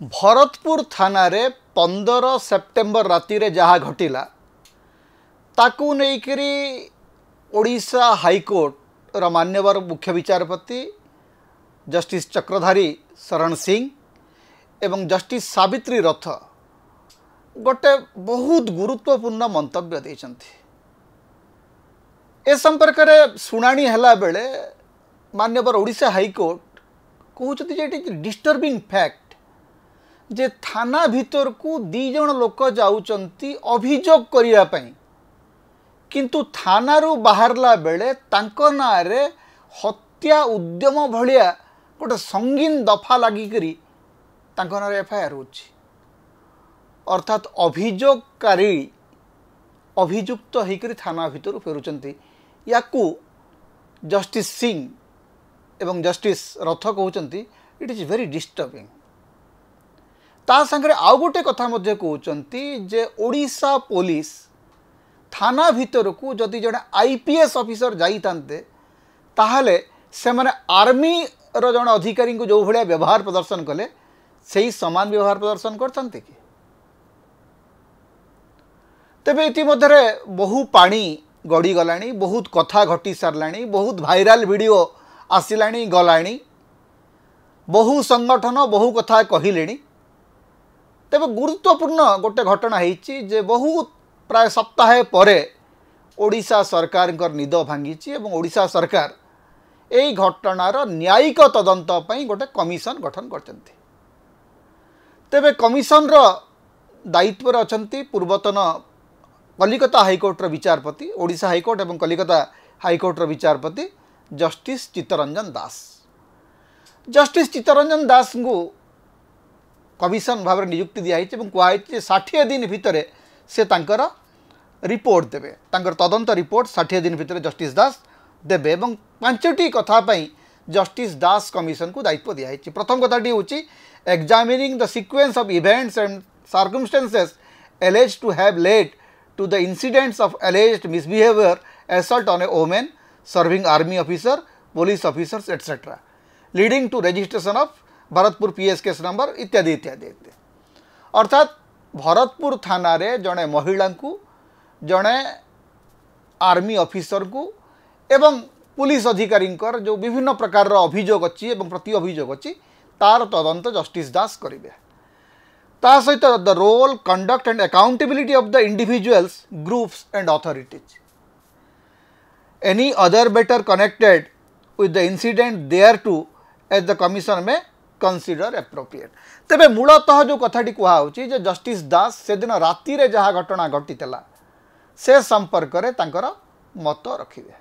भरतपुर थाना रे 15 सेप्टेम्बर राति रे जहाँ घटिला ताकू नेकरी ओडिशा हाईकोर्ट रो मान्यवर मुख्य विचारपति जस्टिस चक्रधारी शरण सिंह एवं जस्टिस सावित्री रथ गोटे बहुत गुरुत्वपूर्ण मंतव्य देइछन्ति। ए संपर्क में शुणाणी हला बेले मान्यवर ओडिशा हाईकोर्ट कहते जे इट डिस्टर्बिंग फैक्ट जे थाना भीतर को दी जन लोक जाउचंती अभियोग करिया पई किंतु थानारू बाहरला बेले तांको नारे हत्या उद्यम भलिया गोटे संगीन दफा लागिकरी तांको नारे एफआईआर होछि। अर्थात अभियोगकारी अभियुक्त होकर थाना भीतर फेरुचंती। याकू जस्टिस सिंह एवं जस्टिस रथ कहते इट इज वेरी डिस्टर्बिंग। ता संगे आउ गोटे कथा मध्य कहते जे ओडिशा पुलिस थाना भीतर को जदि जड़े आईपीएस ऑफिसर जाइतांते ताहले से माने आर्मी रो जड़े अधिकारी को जो भाया व्यवहार प्रदर्शन कले से समान व्यवहार प्रदर्शन करते कि तेबे इतिमध्य बहु पानी गड़ी गलानी, बहुत कथा घटी सारलानी, बहुत भाइराल वीडियो आसिलानी गलानी, बहु संगठन बहु कथा कहले। तेबे गुरुत्वपूर्ण गोटे घटना होइछि जे बहुत प्राय सप्ताहे परे ओडिशा सरकार निद भांगी एवं ओडिशा सरकार यही घटनार न्यायिक तदंत पई गोटे कमिशन गठन करछन्ति। तेबे कमिशन रो दायित्व रे अछन्ति पूर्वतन कलिकता हाईकोर्ट विचारपति, ओडिशा हाईकोर्ट एवं Kolkata high court विचारपति justice Chittaranjan Das. Justice Chittaranjan Das को कमिशन भाव नियुक्ति दिखाई कहुई 60 दिन भितर से तांकर रिपोर्ट देवे, तांकर तदंत रिपोर्ट 60 दिन भितर जस्टिस दास देवे एवं 5टी कथा पई जस्टिस दास कमिशन को दायित्व दिखाई। प्रथम कथाटी होची examining the sequence of events and circumstances alleged to have led to the incidents of alleged misbehavior, assault on a woman, serving army officer, police officers, etc., leading to registration of Bharatpur PS case number इत्यादि इत्यादि। अर्थात भरतपुर थाना रे जड़े महिला को, जड़े army officer को एवं पुलिस अधिकारी जो विभिन्न प्रकार अभियोग अच्छी एवं प्रति अभियोग अच्छी तार तदंत जस्टिस दास करेंगे। ता सहित the role, conduct and accountability of the individuals, groups and authorities, any other matter connected with the incident thereto as the commission में कंसीडर एप्रोप्रिएट। तेबे मूलतः जो कथाटी कहुच्छी जे जस्टिस दास से दिन राति रे जहाँ घटना घटी से संपर्क में तांकर मत रखिए।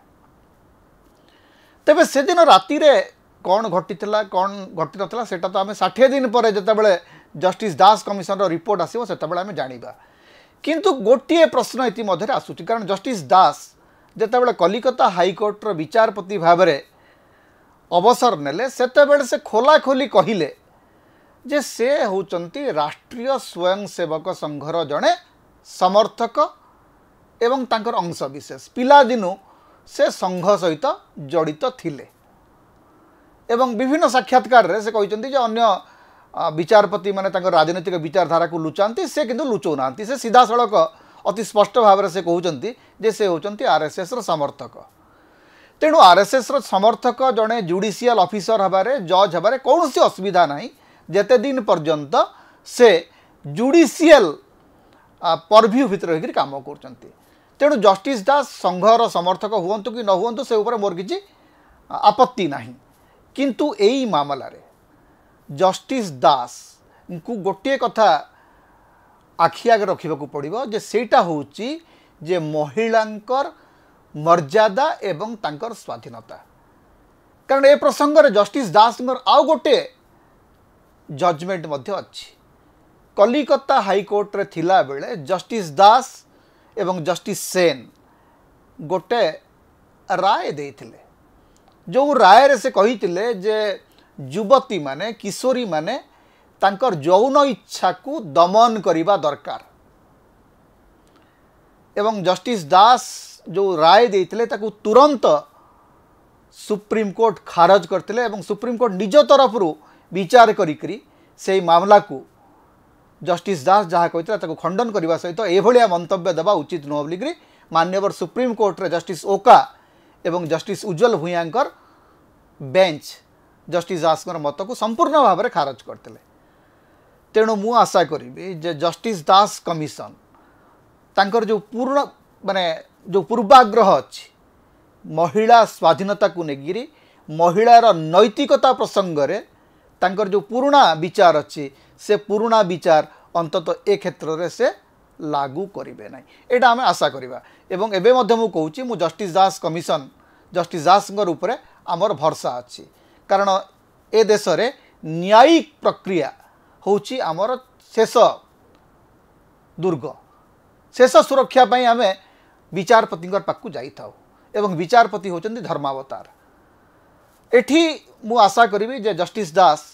तेबे से दिन राति रे कौन घटी कौन घटी नथिला सेटा तो आम 60 दिन पर जितेबाला जस्टिस दास कमिशन रिपोर्ट आसो से आम जाना। किंतु गोटे प्रश्न इतिमध्य आसूची, कारण जस्टिस दास जितेबाला कलिकता हाईकोर्ट विचारपति भाव में अवसर नेले सेतेबेले से खोलाखोली कहिले जे से होचंती राष्ट्रीय स्वयंसेवक संघर जड़े समर्थक एवं तांकर अंश विशेष। पिला दिनु से संघ सहित जड़ित थिले एवं विभिन्न साक्षात्कार रे से कहते अन्य विचारपति माने तांकर राजनीतिक विचारधारा को लुचाती, से किंतु लुचौना, से सीधा सड़क अति स्पष्ट भाव में से कहते जे से होचंती आरएसएस रो समर्थक। तेणु आरएसएस रो समर्थक जड़े जुडिशियल ऑफिसर हबारे, जज हबारे कौन सी असुविधा नहीं जेते दिन पर्यंत से जुडिशियल परभ्यू भितर होकर काम करचंती। तेणु जस्टिस दास संघर समर्थक हुअंतु कि न हुअंतु से ऊपर मोर किछि आपत्ति नहीं। किंतु एई मामला रे जस्टिस दास को गोटे कथा आखि आगे रखा पड़ो जे सेटा होची जे महिलांकर मर्यादा एवं तांकर स्वाधीनता। कारण ए प्रसंग रे जस्टिस दास आउ गोटे जजमेंट मध्य अच्छी। कलिकता हाईकोर्ट रे थिला बेले जस्टिस दास एवं जस्टिस सेन गोटे राय देथिले, जो राय रे से कहिथिले जे युवती माने, किशोरी माने तांकर यौन इच्छा को दमन करिबा दरकार। एवं जस्टिस दास जो राय देथिले ताकू तुरंत सुप्रीम कोर्ट खारज करते एवं सुप्रीम कोर्ट निज तरफ विचार करी से मामला को जस्टिस दास जहाँ कहते खंडन करने सहित एभलिया मंतव्य देवा उचित नुह बोलिकी माननीय सुप्रीम कोर्ट रे जस्टिस ओका एवं जस्टिस उज्जवल भूयां बेंच जस्टिस दास मत को संपूर्ण भाव में खारज करते। तेणु मु आशा करी जे जस्टिस दास कमिशन तांकर जो पूर्ण माने जो पूर्वाग्रह अच्छी महिला स्वाधीनता को लेकिन महिलार नैतिकता प्रसंग रे तांकर जो पुराना विचार अच्छी से पुराना विचार अंततः ए क्षेत्र रे से लागू करेंगे ना यहाँ आम आशा करवा। एवं एबे मध्य मु कहूँ मु जस्टिस दास कमिशन जस्टिस दास उपरे आमर भरसा अच्छी कारण ए देश रे न्यायिक प्रक्रिया होची आमर शेष दुर्ग शेष सुरक्षा पाई आमे विचारपति पाखु जाई थाउ एवं विचारपति होचंदी धर्मावतार। एठी मु आशा करी जे जस्टिस दास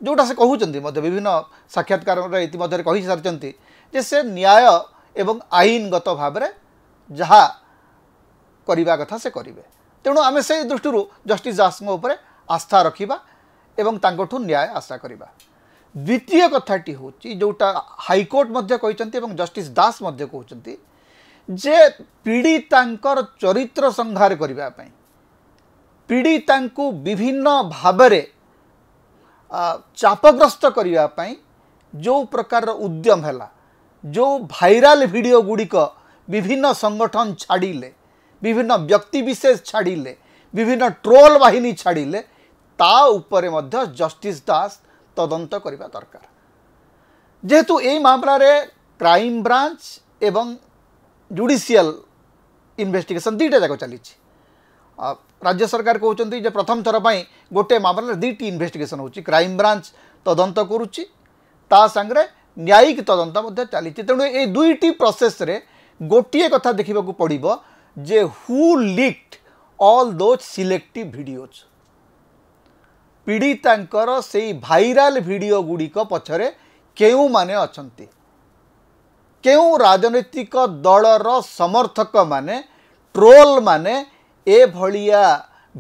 जोटा से कहउचंदी मध्य विभिन्न साक्षात्कार रे इतिमध्ये कहि सारचंती जे से न्याय एवं आईनगत भाव में जहाँ करवा कथा से करेंगे। तेणु आम से दृष्टि जस्टिस दास उपर आस्था रखा एवं तांकठु न्याय आशा करवा। द्वितीय कथाटी हूँ जोटा हाईकोर्ट कहते जस्टिस दास कहते जे पीड़ितांकर चरित्र संहार करने पीड़िता विभिन्न भाव चापग्रस्त करने जो प्रकार उद्यम है जो भाइराल वीडियो गुड़िक विभिन्न संगठन छाड़िले विभिन्न व्यक्ति विशेष छाड़िले विभिन्न ट्रोल बाहिनी छाड़िले ता उपरे मध्य जस्टिस दास तदंत करने दरकार। जेहेतु यही मामला रे क्राइम ब्रांच एवं जुडिशियल इन्वेस्टिगेशन दुईटा जाक चली राज्य सरकार कहते जे प्रथम थर पर गोटे मामला दुईटी इन्वेस्टिगेशन होची क्राइम ब्रांच तदंत करुच्ची ता संगे न्यायिक तदंत चली। तेणु ये दुईटी प्रोसेस रे गोटे कथा देखा पड़ो जे who leaked all those selective videos पीड़ितांकर से भाइराल वीडियो गुड़िक पछरे केउ माने अछंती केउ राजनीतिक दलर समर्थक माने ट्रोल माने ए भलिया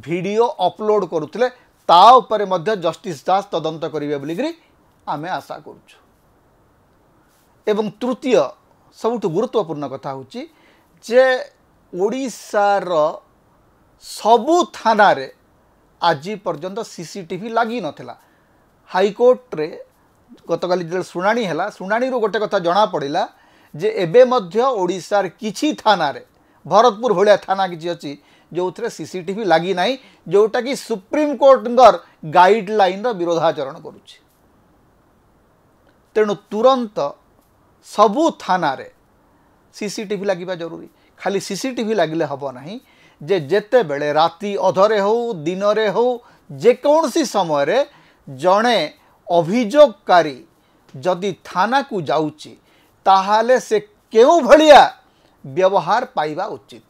वीडियो अपलोड करुले ता उपरे मध्य जस्टिस दास तदंत करिवे बोलिकरी आमे आशा करूछु। एवं तृतीय सबुठ गुरुत्वपूर्ण कथा होची जे ओडिशार सबु थाना रे आज पर्यंत सीसीटीवी लगी नथिला। हाईकोर्ट रे गतकाली जो शुणाणी है शुणाणी गोटे कथा जना पड़ा जे एबे मध्य ओडिशार किछि थाना रे भरतपुर भलिया थाना किछि अछि जो थे सीसीटीवी लगी ना जोटा कि सुप्रीम कोर्ट गाइडलाइन विरोधाचरण करुछि। तेणु तुरंत सबु थाना रे सीसीटीवी लगिबा जरूरी। खाली सीसीटीवी लगिले हबो नहीं जे जेते बेले राति अधरे हो दिन रे हो जेकोसी समय रे जड़े अभियोगकारी जदि थाना को जाउची ताहाले से केउ भलिया व्यवहार पाइबा उचित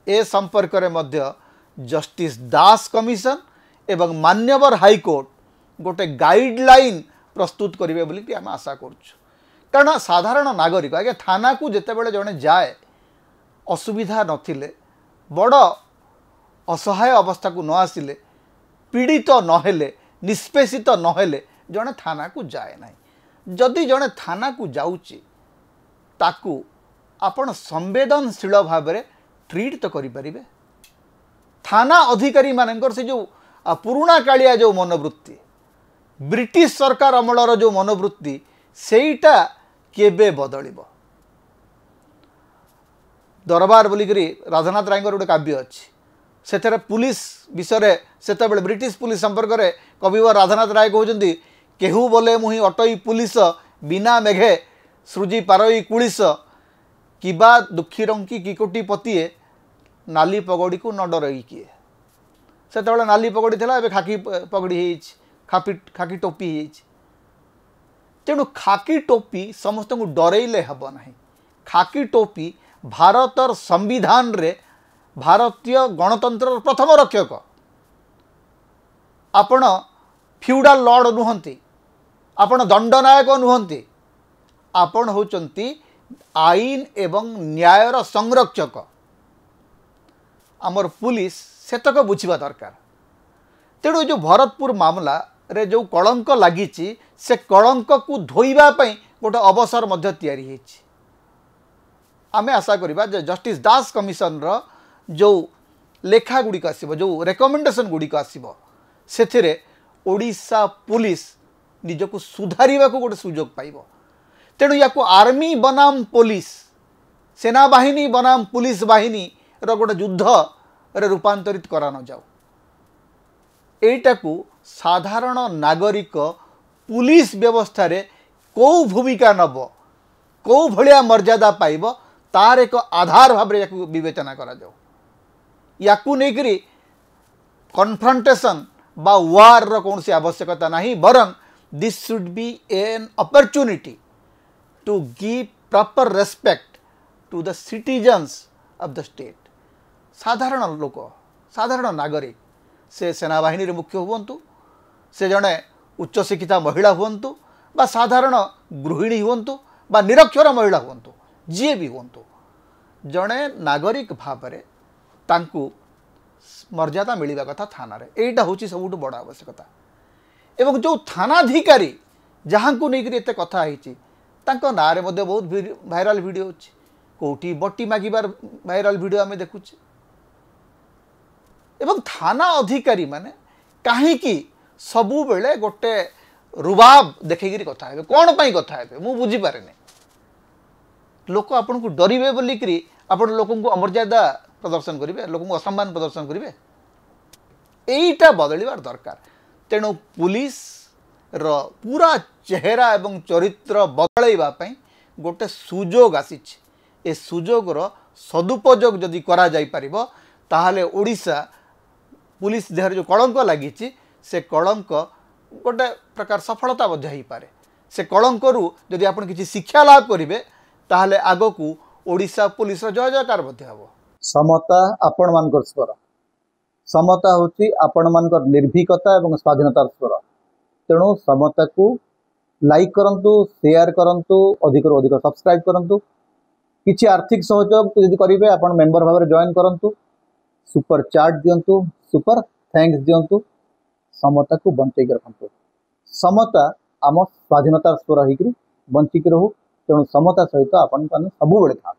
ए संपर्क रे मध्य जस्टिस दास कमिशन एवं मान्यवर हाईकोर्ट गोटे गाइडलाइन प्रस्तुत करेंगे बोली आम आशा करुँ। कारण साधारण नागरिक आगे थाना को जितेबाला जड़े जाए असुविधा नथिले बड़ असहाय अवस्था को न आसिले पीड़ित नहेले निष्पेषित नहेले जड़े थाना को जाए ना। जदि जड़े थाना को जाऊँची ताकू आपण संवेदनशील भाव में ट्रीट तो करें। थाना अधिकारी मानकर से जो पुराणा कालिया जो मनोवृत्ति ब्रिटिश सरकार अमलर जो मनोवृत्ति सेटा केबे बदलिबो। दरबार बोलिकरी राधानाथ राय गोटे काव्य अच्छी से पुलिस विषय से ब्रिटिश पुलिस संपर्क में कविवर राधानाथ राय कहते केहू बोले मुही अटई पुलिस बिना मेघे सृजी पारई कुलिस किबा दुखी रंकी किकोटी पतिए नाली पगड़ी को न डरई किए। से नाली पगड़ी थी एवं खाकी पगड़ी खाकी टोपी तेणु खाकी टोपी समस्त को डरइले हेब ना। खाकी टोपी भारतर संविधान रे भारतीय गणतंत्र प्रथम रक्षक। आपण फ्यूडाल लॉर्ड नुहंती आपण दंडनायक नुहंती आपण होचंती आईन एवं न्यायर संरक्षक। आमर पुलिस सेतक बुझा दरकार। तेणु जो भरतपुर मामला रे जो कलंक लगी से कलंक को धोइबा पई गोटे अवसर मध्य तैयारी होइछि। आमे आशा करिबा जे जस्टिस दास कमिशन रो जो लेखा गुड़िक आसब जो रेकमेंडेशन गुड़िक आसब से ओडिशा पुलिस निजको सुधारिबा को गोटे सुजोग पाइब। तेणु या आर्मी बनाम पुलिस सेना बाहिनी बनाम पुलिस बाहिनी रो गोटे युद्ध रे रूपांतरित करा न जाओ। एटा को साधारण नागरिक पुलिस व्यवस्था रे को भूमिका नब को भलिया मर्यादा पाइब तार एक आधार भाव रे याकू विवेचना करा जाओ। याकू नेकरी कन्फ्रंटेशन बा वार रो कौन सी आवश्यकता नहीं, बरं this should be an opportunity to give proper respect to the citizens of the state. साधारण लोक साधारण नागरिक से सेना बाहिनी रे मुख्य हुवंतु, से जड़े उच्च शिक्षिता महिला हुवंतु बा साधारण गृहिणी हुवंतु बा निरक्षर महिला हुवंतु, जी भी हुवंतु, जड़े नागरिक भाव में तांकु मर्यादा मिलवा कथा थाना रे। एटा होची सबुठ बड़ आवश्यकता। एवं जो थानाधिकारी जहाँ को लेकर एत कथा होती ना रे मध्य बहुत भाइराल वीडियो अच्छी, कौटी बटी मागिबार भाइराल वीडियो आम देखुचे। एवं थाना अधिकारी माने कहीं सबु बेले गोटे रुबाब देखिकी कथा है, कौन पाई कथा है मु बुझी पारे नहीं। लोक आपन को डरिवे बोलिकी आपण लोक अमर्यादा प्रदर्शन करेंगे, लोक असम्मान प्रदर्शन करेंगे, यहीटा बदलवार दरकार। तेणु पुलिस रो पूरा चेहरा एवं चरित्र बदलवाई गोटे सुजोग आसी। ए सुजोग रो सदुपयोग जदि करा जाई परिबो ताहले ओडिशा पुलिस देहर जो कलंक लगी से कलंक गोटे प्रकार सफलता हो पारे। से कलंक रु जदि आपण किसी शिक्षा लाभ करेंगे ताहले आगो को ओडिशा पुलिस रो जय जयकार हो। समता आपण मानकर स्वर, समता होची आपण मानकर निर्भीकता एवं स्वाधीनतार स्वर। तेणु समता को लाइक करंतु, शेयर करंतु, अधिक रु अधिक सब्सक्राइब करंतु। किछि आर्थिक सहयोग यदि करिवे आपण मेंबर भाव जॉइन करंतु, सुपर चार्ट दियंतु, सुपर थैंक्स दियंतु। समता को बंचेक रखंतु। समता आम स्वाधीनतार स्वर होकर बंचिक रहू। तेणु समता सहित आपण सब बेले था।